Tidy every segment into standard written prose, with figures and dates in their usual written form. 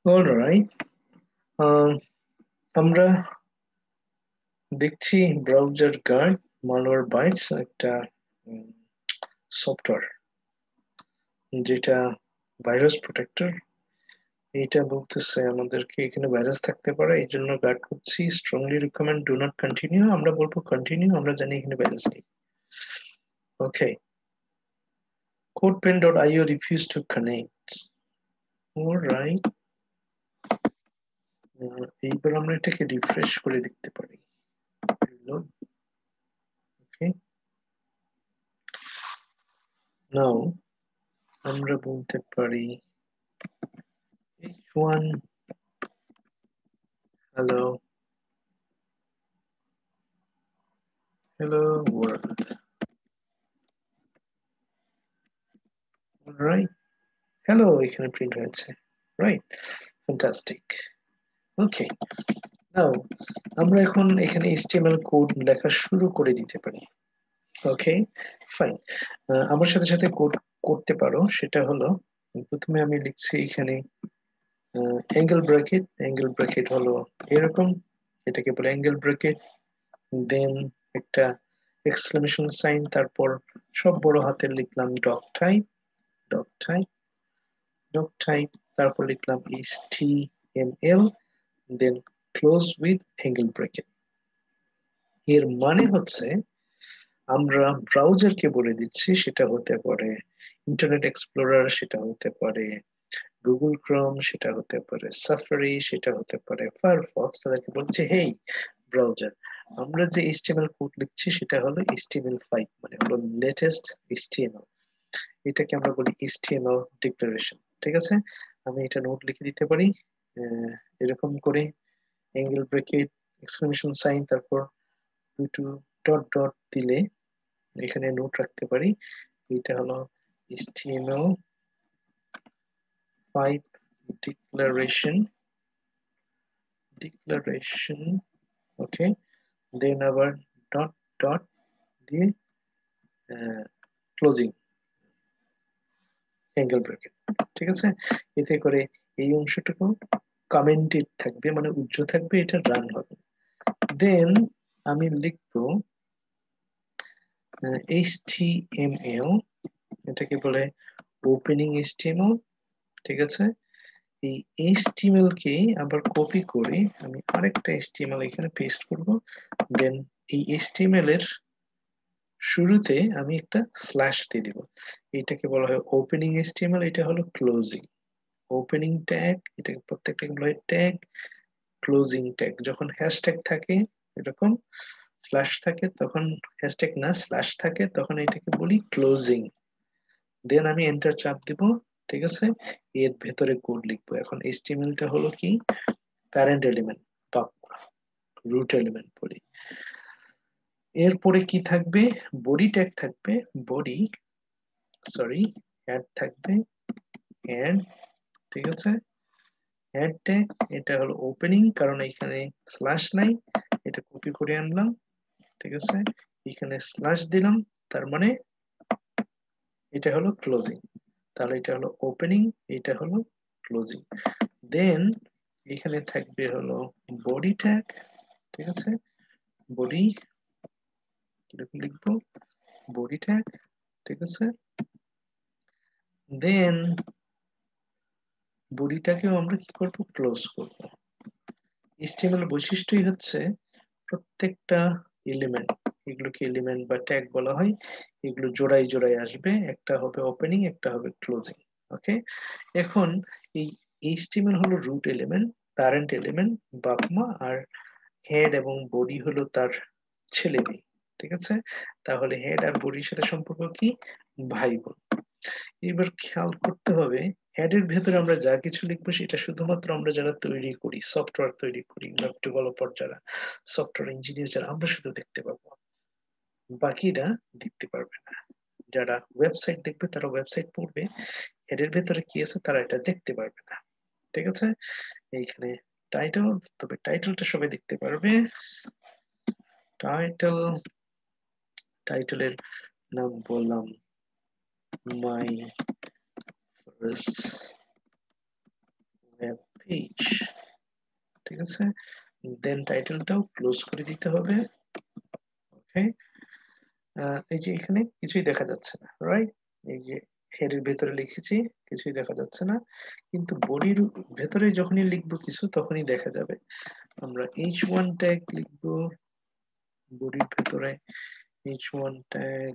Alright, আমরা দেখছি browser guard malware bytes একটা সফটওয়্যার যেটা ভাইরাস প্রোটেক্টর। এটা বলতেছে আমাদেরকে এখানে ভাইরাস থাকতে পারে, এই জন্য গার্ড করছি। Strongly recommend do not continue, আমরা বলবো কন্টিনিউ, আমরা জানি এখানে ভাইরাস নেই। ওকে, codepen.io refuse to connect. Alright, এইবার আমরা এটাকে রিফ্রেশ করে দেখতে পারি। ওকে, নাও আমরা বলতে পারি h1 hello hello world. Right, hello এখানে প্রিন্ট হয়েছে। Right, fantastic. ওকে, নাও আমরা এখন এখানে HTML কোড লেখা শুরু করে দিতে পারি। ওকে, ফাইন। আমার সাথে সাথে কোড করতে পারো। সেটা হলো, প্রথমে আমি লিখছি এখানে অ্যাঙ্গেল ব্র্যাকেট হলো এরকম, এটাকে বলে অ্যাঙ্গেল ব্র্যাকেট। দেন একটা এক্সক্লেমেশন সাইন, তারপর সব বড় হাতের লিখলাম ডক টাইপ ডক টাইপ, তারপর লিখলাম HTML, then close with angle bracket. এর মানে হচ্ছে আমরা ব্রাউজারকে বলে দিচ্ছি, সেটা হতে পারে ইন্টারনেট এক্সপ্লোরার, সেটা হতে পারে গুগল ক্রোম, সেটা হতে পারে সাফারি, সেটা হতে পারে ফায়ারফক্স, তাদেরকে বলছে হেই ব্রাউজার, আমরা যে HTML কোড লিখছি সেটা হলো HTML5, মানে হলো লেটেস্ট HTML। এটাকে আমরা বলি HTML ডিক্লারেশন। ঠিক আছে, আমি এটা নোট লিখে দিতে পারি এরকম করে, অ্যাঙ্গেল ব্রেকেট, এক্সক্লেমেশন সাইন, তারপর দুটো ডট ডট দিলে এখানে নোট রাখতে পারি। এটা হলো HTML5 ডিক্লারেশন। ওকে, দেন আবার ডট ডট দিয়ে ক্লোজিং অ্যাঙ্গেল ব্রেকেট। ঠিক আছে, এতে করে এই অংশটুকু কমেন্টেড থাকবে, মানে উজ্জ্বল থাকবে, এটা রান হবে। দেন আমি লিখবো HTML, এটাকে বলে ওপেনিং HTML। ঠিক আছে, এই HTML কে আবার কপি করে আমি আরেকটা HTML এখানে পেস্ট করব। দেন এই HTML এর শুরুতে আমি একটা স্ল্যাশ দিয়ে দিব। এটাকে বলা হয় ওপেনিং HTML, এটা হলো ক্লোজিং। ওপেনিং ট্যাগ, এটাকে প্রত্যেকটাকে বলা হয় ট্যাগ। ক্লোজিং ট্যাগ যখন হ্যাশট্যাগ থাকে এরকম, স্ল্যাশ থাকে তখন হ্যাশট্যাগ না, স্ল্যাশ থাকে তখন এটাকে বলি ক্লোজিং। দেন আমি এন্টার চাপ দিব। ঠিক আছে, এর ভেতরে কোড লিখবো। এখন HTML টা হলো কি, প্যারেন্ট এলিমেন্ট বা রুট এলিমেন্ট বলি। এরপরে কি থাকবে, বডি ট্যাগ থাকবে, বডি সরি অ্যাড থাকবে, অ্যাড। ঠিক আছে, অ্যাড ট্যাগ, এটা হলো ওপেনিং কারণ এখানে স্ল্যাশ নাই, এটা কপি করে আনলাম। ঠিক আছে, এখানে স্ল্যাশ দিলাম, তার মানে এটা হলো ক্লোজিং। তাহলে এটা হলো ওপেনিং, এটা হলো ক্লোজিং। দেন এখানে থাকবে হলো বডি ট্যাগ। ঠিক আছে, বডি কিরকম লিখবো, বডি ট্যাগ। ঠিক আছে, দেন বডিটাকেও আমরা কি করব, ক্লোজ করব। HTML বৈশিষ্ট্যই হচ্ছে প্রত্যেকটা এলিমেন্ট, এগুলোকে এলিমেন্ট বা ট্যাগ বলা হয়, এগুলো জোড়ায় জোড়ায় আসবে, একটা হবে ওপেনিং, একটা হবে ক্লোজিং। ওকে, এখন এই HTML হলো রুট এলিমেন্ট, প্যারেন্ট এলিমেন্ট বাপ মা, আর হেড এবং বডি হলো তার ছেলে মেয়ে। ঠিক আছে, তাহলে হেড আর বডির সাথে সম্পর্ক কি, ভাই বোন। এবার খেয়াল করতে হবে, হেডের ভেতরে আমরা যা কিছু লিখবো সেটা শুধুমাত্র আমরা যারা তৈরি করি, সফটওয়্যার তৈরি করি, ওয়েব ডেভেলপার যারা, সফটওয়্যার ইঞ্জিনিয়ার যারা, আমরা শুধু দেখতে পাবো, বাকিরা দেখতে পারবে না। যারা ওয়েবসাইট দেখবে তারা ওয়েবসাইট পড়বে, হেডের ভেতরে কি আছে তারা এটা দেখতে পারবে না। ঠিক আছে, এইখানে টাইটেল, তবে টাইটেলটা সবাই দেখতে পারবে। টাইটেল, টাইটেলের নাম বললাম মাই ফার্স্ট ওয়েব পেজ। ঠিক আছে, দেন টাইটেলটাও ক্লোজ করে দিতে হবে। ওকে, এই যে এখানে কিছুই দেখা যাচ্ছে না, রাইট? এই যে হেডের ভেতরে লিখেছি, কিছুই দেখা যাচ্ছে না, কিন্তু বডির ভেতরে যখনই লিখবো কিছু তখনই দেখা যাবে। আমরা h1 ট্যাগ লিখবো বডির ভেতরে, h1 ট্যাগ,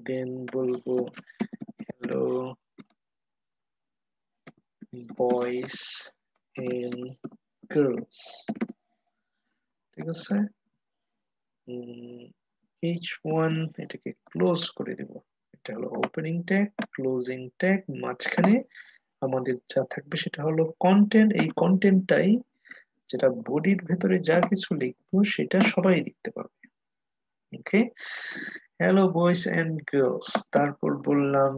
দেন বলবো হ্যালো বয়েজ এন্ড গার্লস। ঠিক আছে, h1 এটাকে ক্লোজ করে দেব। এটা হলো ওপেনিং ট্যাগ, ক্লোজিং ট্যাগ, মাঝখানে আমাদের যা থাকবে সেটা হলো কন্টেন্ট। এই কন্টেন্টটাই, যেটা বডির ভেতরে যা কিছু লিখবো সেটা সবাই দেখতে পারবে। Okay, hello boys and girls, তারপর বললাম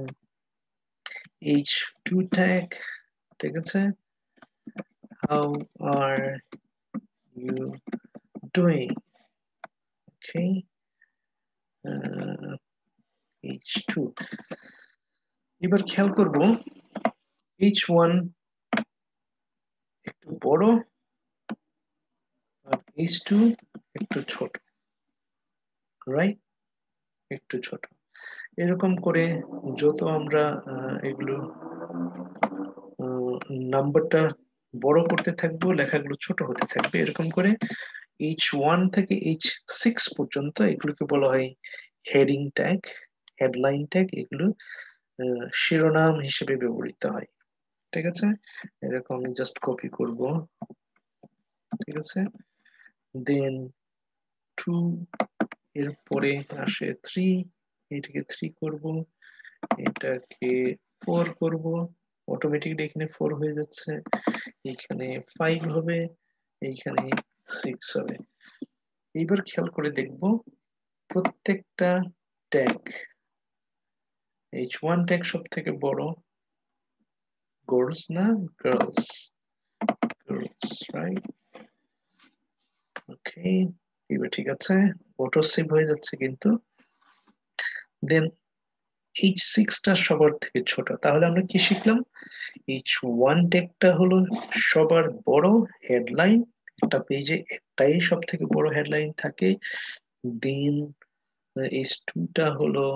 h2 ট্যাগ। ঠিক আছে, how are you doing. Okay, h2। এবার খেয়াল করব h1 একটু বড় আর h2 একটু ছোট, রাইট? একটু ছোট। এরকম করে যত আমরা এগুলো নাম্বারটা বড় করতে থাকবো, লেখাগুলো ছোট হতে থাকবে, এরকম করে h1 থেকে h6 পর্যন্ত এগুলোকে বলা হয় হেডিং ট্যাগ, হেডলাইন ট্যাগ। এগুলো শিরোনাম হিসেবে ব্যবহৃত হয়। ঠিক আছে, এরকম জাস্ট কপি করব। ঠিক আছে, দেন 2, এরপরে আসে 3, এটাকে 3 করব, এটাকে 4 করব, অটোমেটিকলি এখানে 4 হয়ে যাচ্ছে, এখানে 5 হবে, এইখানে 6 হবে। এইবার খেয়াল করে দেখব প্রত্যেকটা ট্যাগ, h1 ট্যাগ সব থেকে বড়, গার্লস না, গার্লস, গার্লস, রাইট? ওকে, এবার ঠিক আছে, অটো সেভ হয়ে যাচ্ছে কিন্তু। দেন h6 টা সবার থেকে ছোট, তাহলে আমরা কি শিখলাম? h1 ট্যাগটা হলো সবার বড় হেডলাইন, একটা পেজে একটাই সব থেকে বড় হেডলাইন থাকে। দেন h2 টা হলো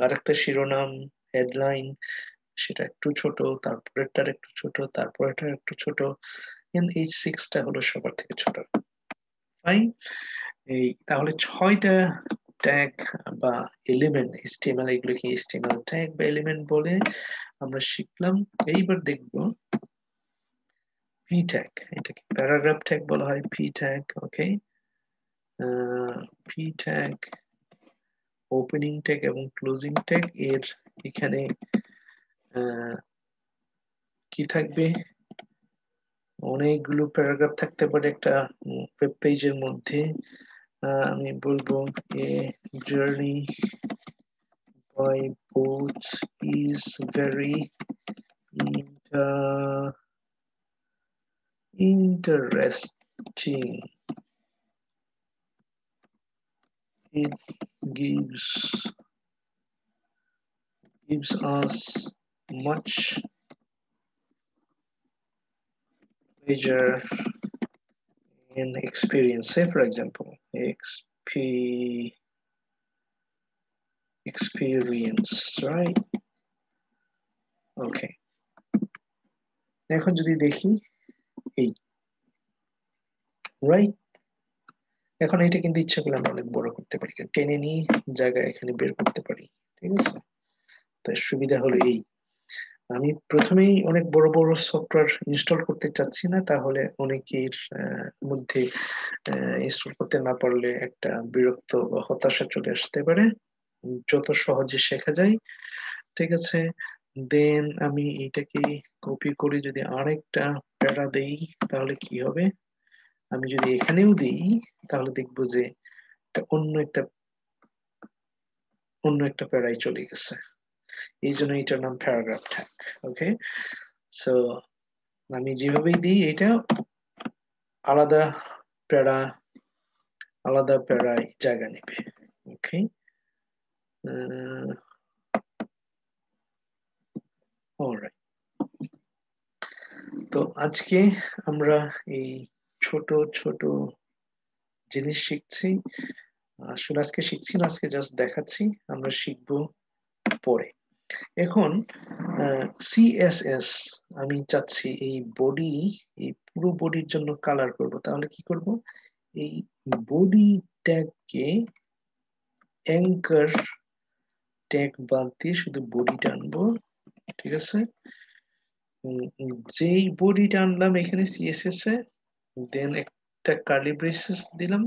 আরেকটা শিরোনাম, হেডলাইন, সেটা একটু ছোট, তারপরেরটার একটু ছোট, তারপরেরটার একটু ছোট, দেন h6 টা হলো সবার থেকে ছোট। ফাইন, এই তাহলে 6টা ট্যাগ বা এলিমেন্ট, HTML এগুলোকে HTML ট্যাগ বা এলিমেন্ট বলে আমরা শিখলাম। এইবার দেখব পি ট্যাগ, এটাকে প্যারাগ্রাফ ট্যাগ বলা হয়, পি ট্যাগ। ওকে, পি ট্যাগ, ওপেনিং ট্যাগ এবং ক্লোজিং ট্যাগ। এর এখানে কি থাকবে? অনেকগুলো প্যারাগ্রাফ থাকতে পারে একটা ওয়েব পেজের মধ্যে। আমি বলবো a journey by boat is very interesting. It gives us much pleasure and experience. Say, for example, experience, right? Okay. এখন যদি দেখি এই, রাইট? এখন এটা কিন্তু ইচ্ছা করলে আমরা অনেক বড় করতে পারি, টেনে নিয়ে জায়গায় এখানে বের করতে পারি। ঠিক আছে, তাই সুবিধা হলো এই, আমি প্রথমেই অনেক বড় বড় সফটওয়্যার ইনস্টল করতে চাচ্ছি না, তাহলে অনেকের মধ্যে ইনস্টল করতে না পারলে একটা বিরক্ত বা হতাশা চলে আসতে পারে। যত সহজে শেখা যায়। ঠিক আছে, দেন আমি এটাকে কপি করে যদি আরেকটা প্যারা দেই তাহলে কি হবে? আমি যদি এখানেও দিই তাহলে দেখবো যে অন্য একটা প্যারায় চলে গেছে। এই জন্য এটার নাম প্যারাগ্রাফ ট্যাগ। ওকে, সো আমি যেভাবেই দিই এটা আলাদা প্যারা, আলাদা প্যারায় জায়গা নেবে। ওকে, অলরাইট। তো আজকে আমরা এই ছোট ছোট জিনিস শিখছি। আসলে আজকে শিখছি না, আজকে জাস্ট দেখাচ্ছি, আমরা শিখবো পরে। এখন সিএসএস আমি চাচ্ছি এই বডি, এই পুরো বডির জন্য কালার করব। তাহলে কি করব, এই বডি ট্যাগকে অ্যাঙ্কার ট্যাগ বাদ দিয়ে শুধু বডিটা আনবো। ঠিক আছে, যেই বডিটা আনলাম এখানে সিএসএস এ, দেন একটা কার্লি ব্রেসেস দিলাম,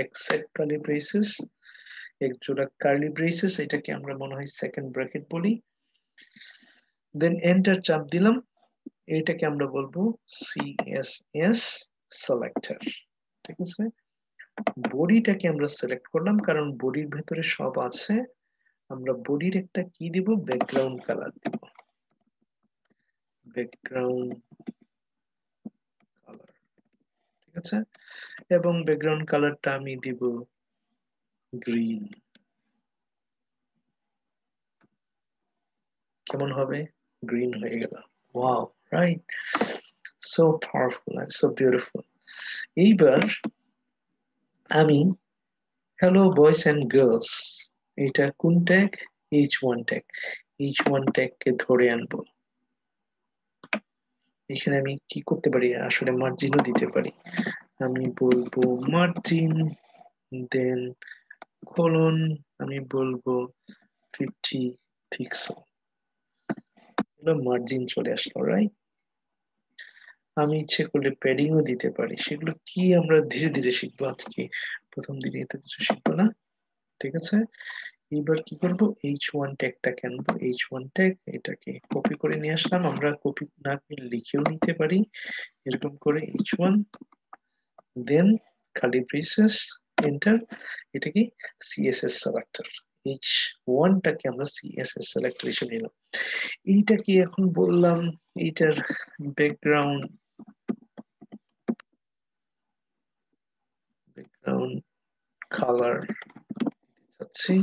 এক সেট কার্লি ব্রেসেস, এক জোড়া কার্লি ব্রেসেস, এটাকে আমরা মনে হয় সেকেন্ড ব্র্যাকেট বলি। দেন এন্টার চাপ দিলাম, এটাকে আমরা বলবো সিএসএস সিলেক্টর। ঠিক আছে, বডিটাকে আমরা সিলেক্ট করলাম কারণ বডির ভেতরে সব আছে। আমরা বডির একটা কি দিব, ব্যাকগ্রাউন্ড কালার দিব, ব্যাকগ্রাউন্ড কালার। ঠিক আছে, এবং ব্যাকগ্রাউন্ড কালারটা আমি দিব গ্রিন। কেমন হবে, গ্রিন হয়ে গেল। Wow, right, so powerful and so beautiful. এইবার আমি হ্যালো বয়েস এন্ড গার্লস, এটা কোন ট্যাগ, H1 ট্যাগ, H1 ট্যাগকে ধরে আনবো। এখানে আমি কি করতে পারি, আসলে মার্জিনও দিতে পারি। আমি বলবো মার্জিন, দেন কোলন, আমি বলবো 50 পিক্সেল। মার্জিন চলে আসলো, রাইট। আমি ইচ্ছে করলে প্যাডিংও দিতে পারি, সেগুলো কি আমরা ধীরে ধীরে শিখবো, আজকে প্রথম দিনে এত কিছু শিখবো না। ঠিক আছে, এবার কি করব, H1 ট্যাগটাকে আনবো, H1 ট্যাগ, এটাকে কপি করে নিয়ে আসলাম। আমরা কপি না করে লিখেও নিতে পারি, এরকম করে H1, দেন কার্লি ব্রেসেস, এন্টার। এটা কি, সিএসএস সিলেক্টর। H1 টাকে আমরা সিএসএস সিলেক্টর হিসেবে নিলাম। এইটা কি এখন বললাম, এইটার ব্যাকগ্রাউন্ড ব্যাকগ্রাউন্ড কালার চাচ্ছি,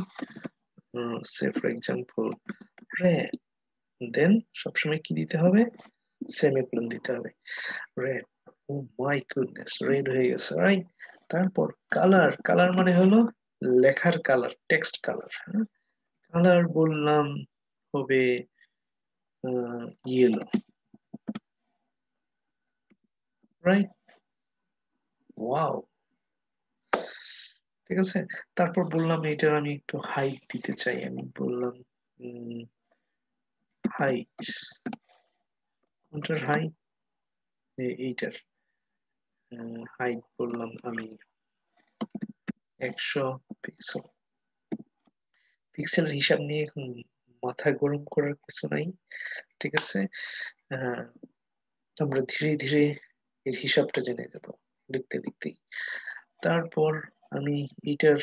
say for example red, then সবসময় কি দিতে হবে, সেমিকোলন দিতে হবে, red. Oh my goodness, red হয়ে গেছে, রাইট। তারপর কালার, কালার মানে হলো লেখার কালার, টেক্সট কালার। কালার বললাম হবে ইয়েলো, রাইট। ওয়াও, ঠিক আছে। তারপর বললাম এটার আমি একটু হাইট দিতে চাই, আমি বললাম হাইট, কোনটার হাইট, এইটার হাইট বললাম আমি 100 পিক্সেল। পিক্সেলের হিসাব নিয়ে এখন মাথা গরম করার কিছু নাই। ঠিক আছে, আহ, আমরা ধীরে ধীরে এর হিসাবটা জেনে যাব লিখতে লিখতেই। তারপর আমি এটার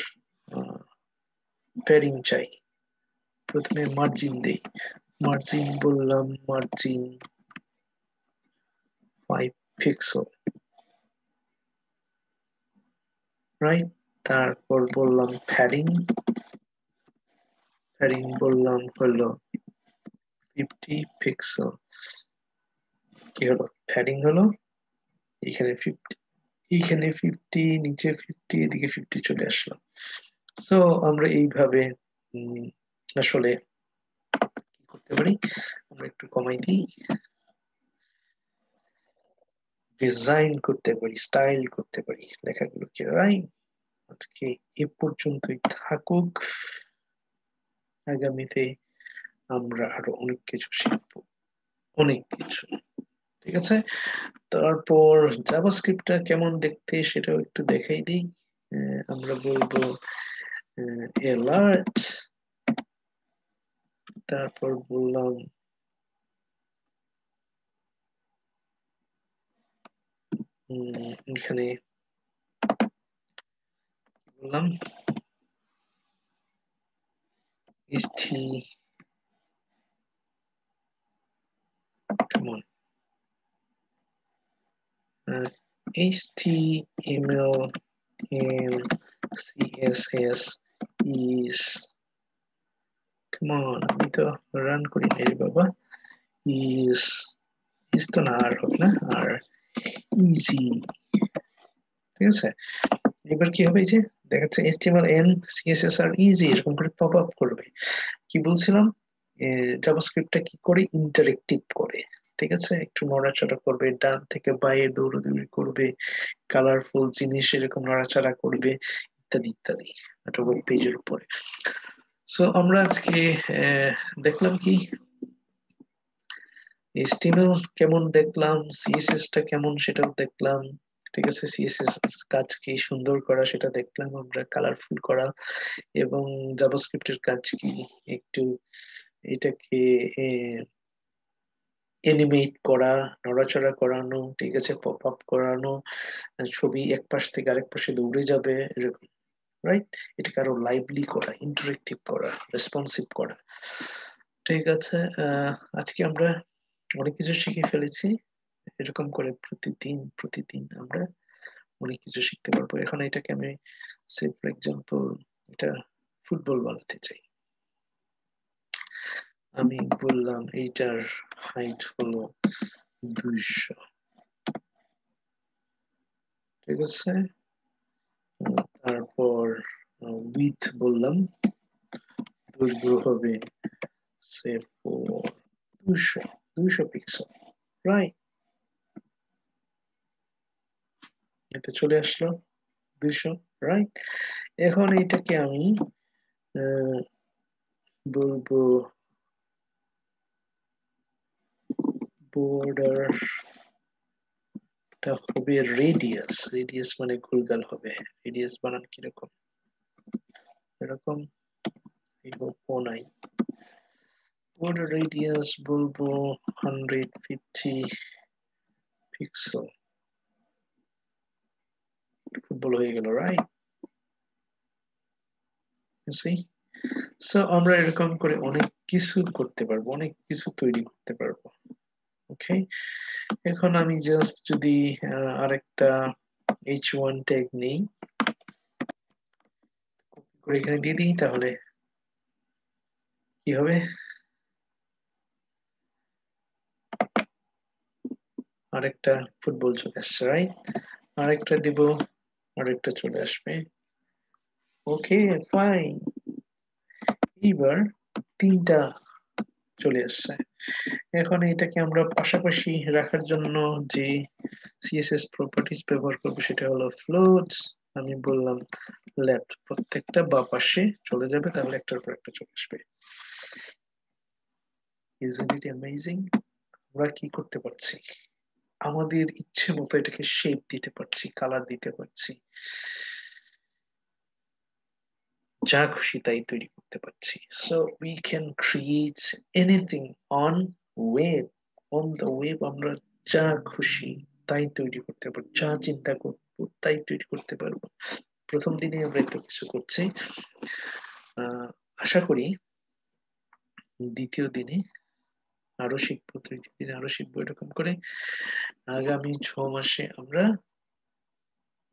প্যাডিং চাই, প্রথমে মার্জিন দেই, মার্জিন বললাম মার্জিন 5 পিক্সেল, রাইট। তারপর বললাম প্যাডিং, প্যাডিং বললাম হলো 50 পিক্সেল। কি হলো, প্যাডিং হলো এখানে 50, এখানে 50, নিচে 50, এদিকে 50 চলে আসলো। তো আমরা এইভাবে আসলে কি করতে পারি, আমরা একটু কমাই দিই, ডিজাইন করতে পারি, স্টাইল করতে পারি লেখাগুলোকে, রাইট। আজকে এ পর্যন্তই থাকুক, আগামীতে আমরা আরো অনেক কিছু শিখবো, অনেক কিছু। ঠিক আছে, তারপর জাভাস্ক্রিপ্টটা কেমন দেখতে সেটাও একটু দেখাই দিই। আমরা বলবো অ্যালার্ট, তারপর বললাম এখানে বললাম কেমন HTML and CSS is, come on, আমি তো রান করি নাই রে বাবা, is, is তো না, আর হোক না, আর ইজি, ঠিক আছে। এবার কি হবে, এই যে দেখাচ্ছে HTML and CSS আর ইজি, এরকম করে পপ আপ করবে। কি বলছিলাম, জাভাস্ক্রিপ্টটা কি করে, ইন্টারেক্টিভ করে, ঠিক আছে, একটু নড়াচড়া করবে, ডান থেকে বাইরে দৌড়াদৌড়ি করবে, কালারফুল জিনিস এরকম নড়াচড়া করবে, ইত্যাদি ইত্যাদি, একটা ওয়েব পেজের উপরে। সো আমরা আজকে দেখলাম কি, HTML কেমন দেখলাম, CSS টা কেমন সেটাও দেখলাম, ঠিক আছে, CSS কাজ কি সুন্দর করা সেটা দেখলাম আমরা, কালারফুল করা, এবং জাভাস্ক্রিপ্টের কাজ কি একটু এটাকে এনিমেট করা, নড়াচড়া করানো, ঠিক আছে, পপ আপ করানো, ছবি এক পাশ থেকে আরেক পাশে দৌড়ে যাবে এরকম, রাইট, এটাকে আরো লাইভলি করা, ইন্টারেক্টিভ করা, রেসপন্সিভ করা, ঠিক আছে। আজকে আমরা অনেক কিছু শিখে ফেলেছি, এরকম করে প্রতিদিন প্রতিদিন আমরা অনেক কিছু শিখতে পারবো। এখন এটাকে আমি সে ফর এক্সাম্পল এটা ফুটবল বানাতে চাই, আমি বললাম এইটার হাইট হলো 200, ঠিক আছে, তারপর উইথ বললাম, দৈর্ঘ্য হবে সে 200 পিক্সেল, রাইট, এতে চলে আসলো 200, রাইট। এখন এইটাকে আমি আহ, বলবো বর্ডার হবে রেডিয়াস, রেডিয়াস মানে গোলগাল হবে, রেডিয়াস বানান কিরকম, এরকম, নাই, বর্ডার রেডিয়াস বলবো 150 পিক্সেল, ফুটবল হয়ে গেল, রাইট, সো আমরা এরকম করে অনেক কিছু করতে পারবো, অনেক কিছু তৈরি করতে পারবো, ওকে। এখন আমি জাস্ট যদি আরেকটা H1 ট্যাগ নেই, করে এখানে দিয়ে দিই, তাহলে কি হবে, আরেকটা ফুটবল চলে আসছে, রাইট, আরেকটা দিব, আরেকটা চলে আসবে, ওকে, ফাইন, এইবার তিনটা চলে আসছে। এখন এটাকে আমরা পাশাপাশি রাখার জন্য যে সিএসএস প্রপার্টিজ ব্যবহার করবো সেটা হলো ফ্লোটস, আমি বললাম লেফট, প্রত্যেকটা বা পাশে চলে যাবে, তাহলে একটার পর একটা চলে আসবে। ইজন্ট ইট অ্যামেজিং, আমরা কি করতে পারছি, আমাদের ইচ্ছে মতো এটাকে শেপ দিতে পারছি, কালার দিতে পারছি, যা খুশি তাই তৈরি করতে পারছি। So we can create anything on web, on the web আমরা যা খুশি তাই তৈরি করতে পারবো, যা চিন্তা করবো তাই তৈরি করতে পারবো। প্রথম দিনে আমরা এত কিছু করছি, আশা করি দ্বিতীয় দিনে আরো শিখবো, তৃতীয় দিনে আরো শিখবো, এরকম করে আগামী 6 মাসে আমরা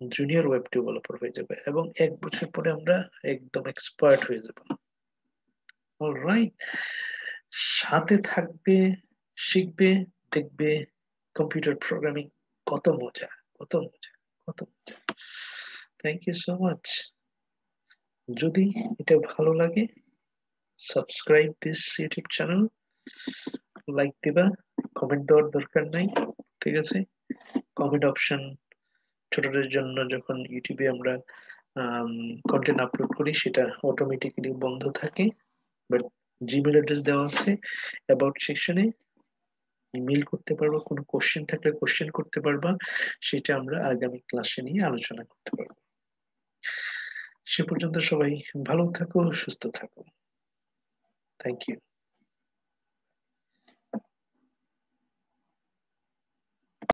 জুনিয়র ওয়েব ডেভেলপার হয়ে যাবে, এবং 1 বছর পরে আমরা একদম এক্সপার্ট হয়ে যাব, অলরাইট। সাথে থাকবে, শিখবে, দেখবে কম্পিউটার প্রোগ্রামিং কত মজা, কত মজা, কত মজা। Thank you so much. যদি এটা ভালো লাগে, subscribe this YouTube channel, like দিবা, কমেন্ট দেওয়ার দরকার নাই, ঠিক আছে, কমেন্ট অপশন ছোটদের জন্য যখন ইউটিউবে আমরা কন্টেন্ট আপলোড করি সেটা অটোমেটিক্যালি বন্ধ থাকে, বাট জিমেল অ্যাড্রেস দেওয়া আছে অ্যাবাউট সেকশনে, ইমেল করতে পারবা, কোনো কোশ্চেন থাকলে কোশ্চেন করতে পারবা, সেটা আমরা আগামী ক্লাসে নিয়ে আলোচনা করতে পারবো। সে পর্যন্ত সবাই ভালো থাকো, সুস্থ থাকো, থ্যাংক ইউ।